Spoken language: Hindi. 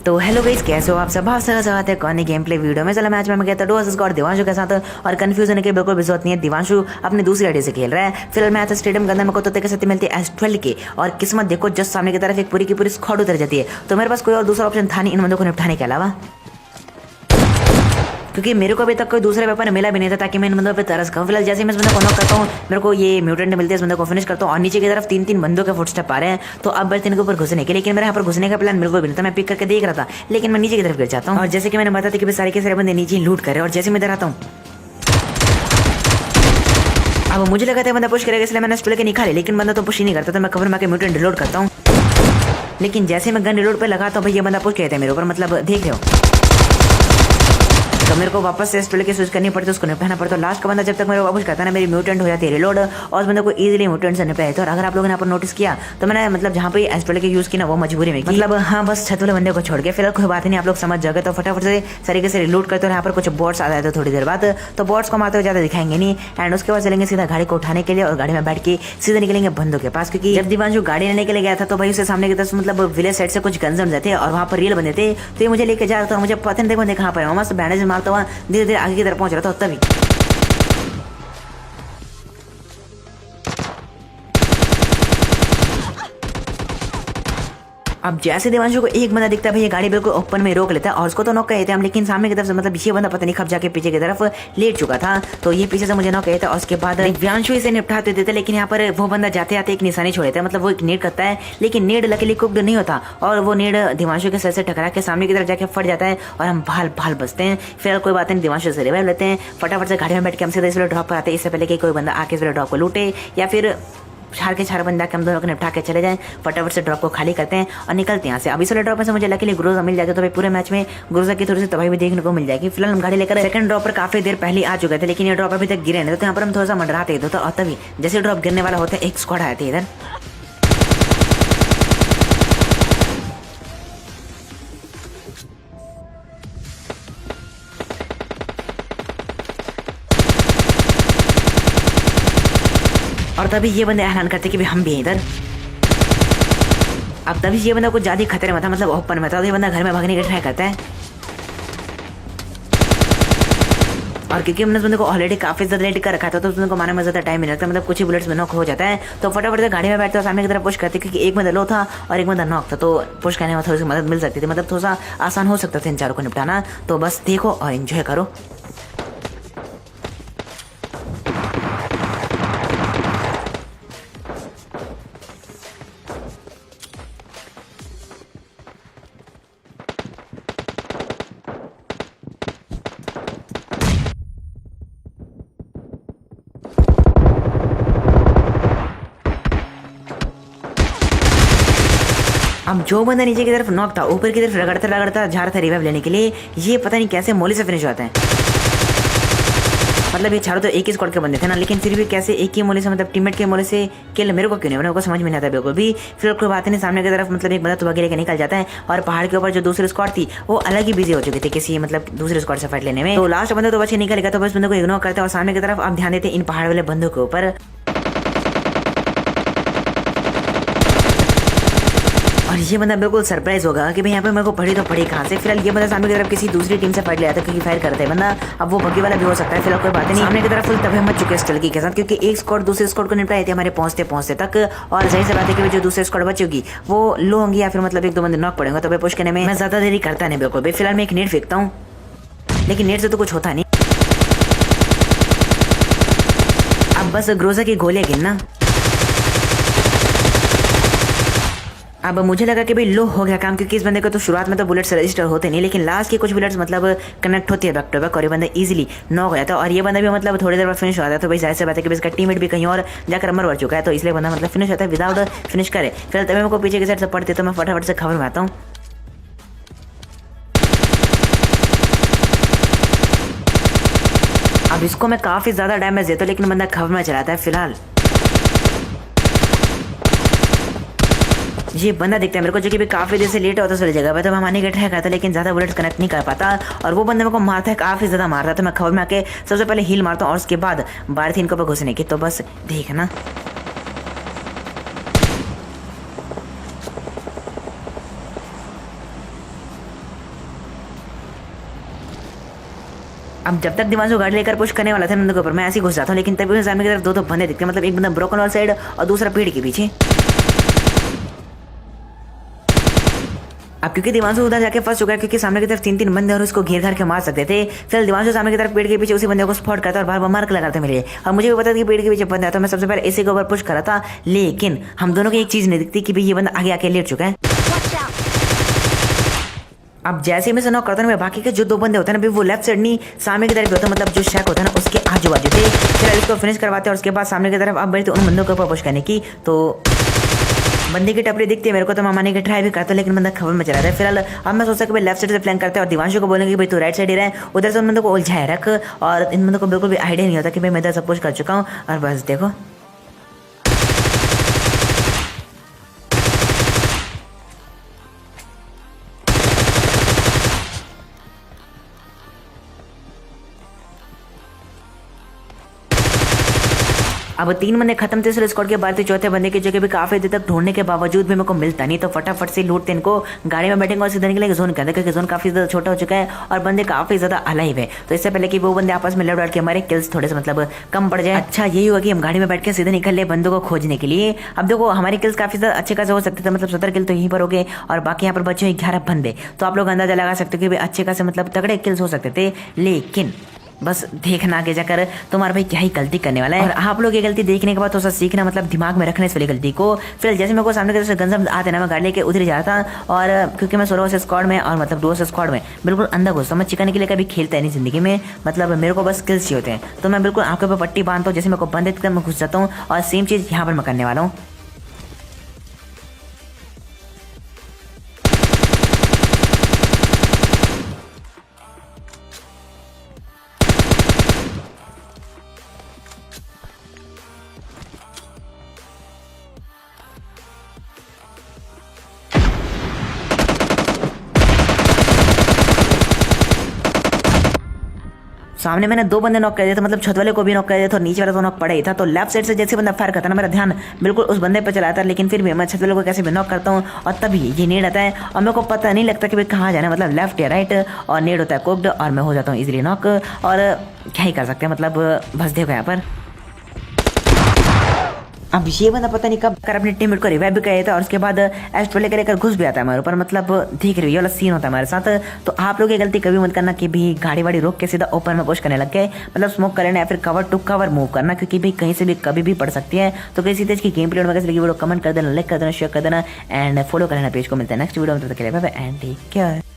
तो हेलो गाइस, कैसे हो आप सब? आप स्वागत है कौन गेम प्ले वीडियो में। चलो मैच में मैं कहता डोस स्कॉट दिवांशु के साथ, और कंफ्यूज होने की बिल्कुल भी जरूरत नहीं है। दिवांशु अपनी दूसरी आईडी से खेल रहा है। फिलहाल मैच स्टेडियम के अंदर मेरे को तो कैसे मिलती है S12 की, और किस्मत देखो जस्ट सामने की तरफ एक पूरी की पूरी स्क्वाड उतर जाती है। तो मेरे पास कोई और दूसरा ऑप्शन था नहीं इन बंदों को निपटाने के अलावा, क्योंकि मेरे को अभी तक कोई दूसरा वेपन मिला भी नहीं था ताकि मैं इन बंदों पे तरस खाऊं। फिलहाल जैसे मैं इस बंदे को नॉक करता हूँ, मेरे को ये म्यूटेंट मिलते हैं, इस बंदे को फिनिश करता हूँ, और नीचे की तरफ तीन बंदों के फुटस्टेप आ रहे हैं। तो अब बस इनके ऊपर घुसने के, लेकिन मेरे यहाँ पर घुसने का प्लान बिल्कुल भी नहीं था। मैं पिक करके देख रहा था, लेकिन मैं नीचे की तरफ गिर जाता हूँ। और जैसे कि मैंने बताया था कि सारे के सारे बंदे नीचे लूट करे, और जैसे मैं इधर आता हूँ, अब मुझे लगा था बंदा पुश करेगा, इसलिए मैंने स्टूल के निकाले, लेकिन बंदा तो पुश ही नहीं करता। तो मैं कवर में आके म्यूटेंट रिलोड करता हूँ, लेकिन जैसे मैं गन रिलोड पे लगाता हूँ, भाई ये बंदा पुश कहते हैं मेरे ऊपर, मतलब देख रहे हो। तो मेरे को वापस से स्टूल की स्विच करनी पड़ती है, उसको निपटाना पड़ता है। लास्ट का बंदा जब तक मेरे को वापस करता है ना, मेरी म्यूटेंट हो जाती है रिलोड, और उस बंदे को इजीली म्यूटेंट से निपटाए। तो अगर आप लोगों ने यहाँ पर नोटिस किया तो मैंने मतलब जहाँ पे स्टूल के यूज की ना, वो मजबूरी में, मतलब हाँ बस छत वाले बंदे को छोड़ के। फिलहाल कोई बात नहीं, आप लोग समझ जाओगे। तो फटाफट से तरीके से रिलोड करते हो। यहाँ पर कुछ बॉट्स आ जाते हैं थोड़ी देर बाद, तो बॉट्स को मारते हुए ज्यादा दिखाएंगे नहीं। एंड उसके बाद चलेंगे सीधा गाड़ी को उठाने के लिए, और गाड़ी में बैठ के सीधे निकलेंगे बंदों के पास। क्योंकि जब दिवांशु गाड़ी लेने के लिए गया था, तो भाई उसके सामने की तरफ मतलब विलेज साइड से कुछ गन्स जाते हैं, और वहाँ पर रियल बंदे थे। तो ये मुझे लेके जा रहा था, मुझे पता नहीं देखो कहाँ पर मस्त बैंडेज मारता हुआ धीरे धीरे आगे की तरफ पहुंच रहा था। तभी अब जैसे दिवांशु को एक बंदा दिखता है, भाई ये गाड़ी बिल्कुल ओपन में रोक लेता है, और उसको तो नॉक कहते हैं हम, लेकिन सामने की तरफ से मतलब ये बंदा पता नहीं कब जाके पीछे की तरफ लेट चुका था। तो ये पीछे से मुझे नॉक कहता है, और उसके बाद दिव्यांशु इसे निपटाते देते। लेकिन यहाँ पर वो बंदा जाते आते एक निशानी छोड़ देता है, मतलब वो एक नेड करता है, लेकिन नेड लकीली कुक्ड नहीं होता, और वो नेड दिवांशु के सर से टकरा के सामने की तरफ जाके फट जाता है, और हम भाल बचते हैं। फिर कोई बात नहीं, दिवांशु से रिवाइव लेते हैं। फटाफट से गाड़ी में बैठ के हम सीधे इसलिए ड्रॉप पर आते हैं, इससे पहले कि कोई बंदा आके इसलिए ड्रॉप को लूटे, या फिर चार बंदा के हम दोनों को निपटा के चले जाएं। फटाफट से ड्रॉप को खाली करते हैं और निकलते हैं यहाँ से। अब इस वाले ड्रॉप में से मुझे लकीली ग्रोजा मिल जाएगा, तो भाई पूरे मैच में ग्रोजा की थोड़ी सी तबाही भी देखने को मिल जाएगी। फिलहाल हम गाड़ी लेकर सेकंड ड्रॉप पर काफी देर पहले आ चुके थे, लेकिन ये ड्रॉप अभी तक गिरे नहीं। तो यहाँ पर हम थोड़ा सा मंडराते थे, और तभी जैसे ड्रॉप गिरने वाला होता है, एक स्क्वाड आए थे इधर। और तभी ये बंदे ऐलान करते कि भाई हम भी हैं इधर। अब तभी ये बंदा कुछ ज्यादा खतरे में था, मतलब ओपन में था। तो ये बंदा घर में भागने की ट्राई करता है, और क्योंकि हमने उस बंदे को ऑलरेडी काफी ज्यादा लेट कर रखा था, तो उस बंदे को मारने में ज्यादा टाइम नहीं लगता, मतलब कुछ ही बुलेट्स में नॉक हो जाता है। तो फटाफट से गाड़ी में बैठते और सामने की तरफ पुश करते, क्योंकि एक बंदा लो था और एक बंदा नॉक था। तो पुश करने में थोड़ी सी मदद मिल सकती थी, मतलब थोड़ा सा आसान हो सकता था इन चारों को निपटाना। तो बस देखो और एंजॉय करो। अब जो बंदा नीचे की तरफ नॉक था, ऊपर की तरफ रगड़ता जा रहा था रिवाइव लेने के लिए, ये पता नहीं कैसे मोली से फिनिश होता है। मतलब ये चारों तो एक ही स्क्वाड के बंदे थे ना, लेकिन फिर भी कैसे एक ही मोले से, मतलब टीममेट के मोले से किल मेरे को क्यों नहीं बना, को समझ में नहीं आता बिल्कुल भी। फिर कोई बात नहीं, सामने की तरफ मतलब एक बंदा तो भागे लेके निकल जाता है, और पहाड़ के ऊपर जो दूसरी स्क्वाड थी वो अलग ही बिजी हो चुकी थी किसी मतलब दूसरे स्क्वाड से फाइट लेने में। तो लास्ट बंदा तो बच्चे निकल गया, तो बस बंदे को इग्नोर करते और सामने की तरफ आप ध्यान देते इन पहाड़ वाले बंदों के ऊपर। और ये बंदा बिल्कुल सरप्राइज होगा कि भाई यहाँ पे मेरे को पड़ी कहाँ से। फिलहाल ये बंदा सामने की तरफ किसी दूसरी टीम से फाइट ले आता है, क्योंकि फायर करता है बंदा। अब वो बग्गी वाला भी हो सकता है। फिलहाल कोई बात नहीं, सामने की तरफ फुल तबाही मच चुके हैं स्टल्की के साथ, क्योंकि एक स्क्वाड दूसरे स्क्वाड को निपटाई थी हमारे पहुंचते तक। और सही से बात है कि जो दूसरे स्क्वाड बचेगी वो लो होंगी, या फिर मतलब एक दो बंदे नॉक पड़ेंगे। तो भाई पुश करने में मैं ज्यादा देरी करता नहीं बिल्कुल भी। फिलहाल मैं एक नेट फेंकता हूँ, लेकिन नेट से तो कुछ होता नहीं। अब बस ग्रोजा की गोलियां गिनना। अब मुझे लगा कि भाई लो हो गया काम, क्योंकि इस बंदे को तो शुरुआत में तो बुलेट्स रजिस्टर होते नहीं, लेकिन लास्ट की कुछ बुलेट्स मतलब कनेक्ट होती है बैक टू बैक, और ये बंदा इजीली नॉक हो जाता है। और ये बंदा भी मतलब थोड़ी देर बाद फिनिश हो जाता है। तो भाई जाहिर सी बात है कि इसका टीममेट भी कहीं और जाकर मर चुका है, तो इसलिए बंदा मतलब फिनिश होता है विदाउट फिनिश करे। फिर तभी मेरे को पीछे की साइड से पड़ते, तो मैं फटाफट से खबर में आता हूँ। अब इसको मैं काफी ज्यादा डैमेज देता हूँ, लेकिन बंदा खबर में चलाता है। फिलहाल ये बंदा दिखता है मेरे को, जो कि भी काफी देर से लेट होता चली जगह पे, तो मैं मारने की ट्राई करता, लेकिन ज्यादा बुलेट्स कनेक्ट नहीं कर पाता। और वो बंदा मेरे को मारता है, काफी ज्यादा मारता है। तो मैं खबर में आके सबसे पहले हील मारता हूँ, और उसके बाद बारी थी इनको पर घुसने की। तो बस देखना। अब जब तक दिमाग गाड़ी लेकर पुश करने वाला था नंदू के ऊपर, मैं ऐसे ही घुस जाता हूँ, लेकिन तभी सामने की तरफ दो बंदे दिखते हैं, मतलब एक बंदा ब्रोकन वाला साइड और दूसरा पेड़ के पीछे। अब क्योंकि दिवांशु उधर जाके फंस चुका है, क्योंकि सामने की तरफ 3 बंदे और उसको घेर घार के मार सकते थे। फिर दिवांशु सामने की तरफ पेड़ के पीछे उसी बंदे को स्पॉट करता और बार मार्क लगाते मिले, और मुझे भी पता था कि पेड़ के पीछे बंदा है, तो मैं सबसे पहले इसी के ऊपर पुश करा था। लेकिन हम दोनों की एक चीज नहीं दिखती कि भाई ये बंदा आगे आके लेट चुका है। अब जैसे मैं नॉक करता ना, बाकी के जो 2 बंदे होते हैं ना, वो लेफ्ट साइड नहीं सामने की तरफ होता है, मतलब जो शैक होता है ना उसके आजू बाजू थे। फिर इसको फिनिश करवाते हैं और उसके बाद सामने की तरफ अब बढ़ते उन बंदों के ऊपर पुश करने की। तो बंदे की टपरी दिखती है मेरे को, तो मैं मारने की ट्राई भी करता हूँ, लेकिन बंदा खबर में चला रहा है। फिलहाल अब मैं सोचा कि भाई लेफ्ट साइड से प्लान करते हैं और दिवांशु को बोलेंगे कि भाई तू राइट साइड ही रहे, उधर से उन बंदों को उलझाए रख। और इन बंदों को बिल्कुल भी आइडिया नहीं होता कि भाई मैं इधर सब कुछ कर चुका हूँ। और बस देखो अब 3 बंदे खत्म थे, सिर्फ स्क्वाड के बाद चौथे बंदे की जगह भी काफी देर तक ढूंढने के बावजूद भी मेरे को मिलता नहीं, तो फटाफट से लूटते इनको, गाड़ी में बैठेंगे और सीधे निकलेंगे जोन के अंदर, क्योंकि जोन काफी ज्यादा छोटा हो चुका है और बंदे काफी ज्यादा अलाइव है। तो इससे पहले कि वो बंदे आपस में लड़ के हमारे किल्स थोड़े से मतलब कम पड़ जाए, अच्छा यही हुआ कि हम गाड़ी में बैठ के सीधे निकल ले बंदों को खोजने के लिए। अब देखो हमारे किल्स काफी ज्यादा अच्छे खासे हो सकते थे, मतलब 17 किल तो यहीं पर हो गए और बाकी यहाँ पर बचे 11 बंदे, तो आप लोग अंदाजा लगा सकते हो कि अच्छे खासे मतलब तगड़े किल्स हो सकते थे। लेकिन बस देखना आगे जाकर तुम्हारा भाई क्या ही गलती करने वाला है, और आप लोग ये गलती देखने के बाद तो सीखना, मतलब दिमाग में रखने इस वाली गलती को। फिर जैसे मेरे को सामने की तरफ से गंजम आते ना, मैं गाड़ी लेके उधर जा रहा था, और क्योंकि मैं 16 स्क्वाड में और मतलब 2 स्क्वाड में बिल्कुल अंदर घुसता हूँ, मैं चिकन के लिए कभी खेलता है नहीं जिंदगी में, मतलब मेरे को बस स्किल्स ही होते हैं, तो मैं बिल्कुल आंखों पर पट्टी बांधता हूँ, जैसे मेरे को बंद कर मैं घुस जाता हूँ, और सेम चीज़ यहाँ पर मैं करने वाला हूँ। सामने मैंने 2 बंदे नॉक कर दिए थे, मतलब छत वाले को भी नॉक कर दिया था और नीचे वाला तो नॉक पड़ा ही था। तो लेफ्ट साइड से जैसे बंदा फायर करता ना, मेरा ध्यान बिल्कुल उस बंदे पर चला था, लेकिन फिर भी मैं छत वाले को कैसे भी नॉक करता हूँ, और तभी ये नेड आता है और मेरे को पता नहीं लगता कि भाई कहाँ जाना है, मतलब लेफ्ट या राइट, और नेड होता है कुक्ड और मैं हो जाता हूँ इजीली नॉक। और क्या ही कर सकते हैं, मतलब बस देखो यहाँ पर अब ये बंदा पता नहीं कब कर अपने टीममेट को रिवाइव भी कर देता है, और उसके बाद एस्ट लेकर लेकर घुस भी आता है हमारे ऊपर, मतलब देख रही हो ये वाला सीन होता है हमारे साथ। तो आप लोग ये गलती कभी मत करना कि भी गाड़ी वाड़ी रोक के सीधा ओपन में पुश करने लग गए, मतलब स्मोक कर लेना या फिर कवर टू कवर मूव करना, क्योंकि भाई कहीं से भी कभी भी पड़ सकती है। तो किसी तेज की गेम प्ले में कैसे लगी वीडियो कमेंट कर देना, लाइक कर देना, शेयर कर देना एंड फॉलो कर लेना पेज को। मिलता है नेक्स्ट वीडियो में, तब तक के लिए bye bye and take care.